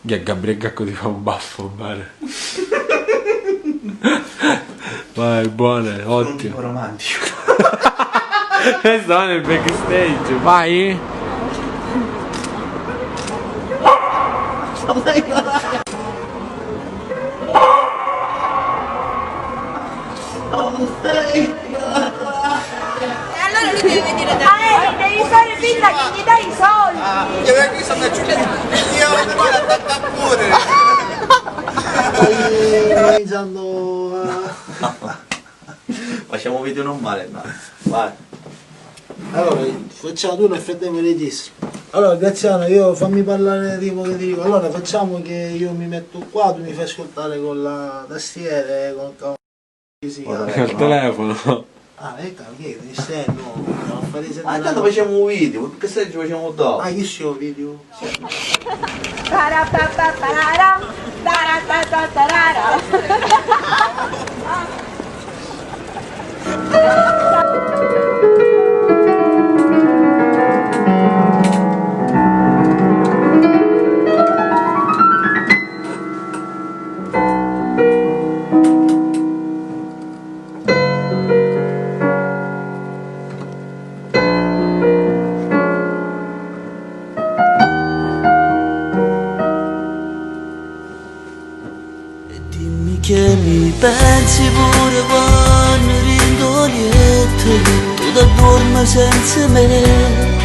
Gabriele Gacco ti fa un baffo, bene. Vai, buone, ottimo. Un tipo romantico. Sto nel backstage. Vai. E allora lui deve venire da me. Devi fare finta che gli dai i soldi. Io vengo qui sono io devo attaccare pure. Iniziando Facciamo video normale, vai. allora facciamo tu nel frattempo registro. Allora Graziano, io fammi parlare tipo che ti dico. Allora facciamo che io mi metto qua, tu mi fai ascoltare con la tastiera e con il cavolo che si chiama. Il telefono. Ah, ecco, che ti stai no, devo fare Ma intanto facciamo un video, perché se ci facciamo dopo? Ah, io sto video. Paratatararam, taratatatarara. Dimmi che mi pensi pure quando rindo lieto, tu da dormi senza me.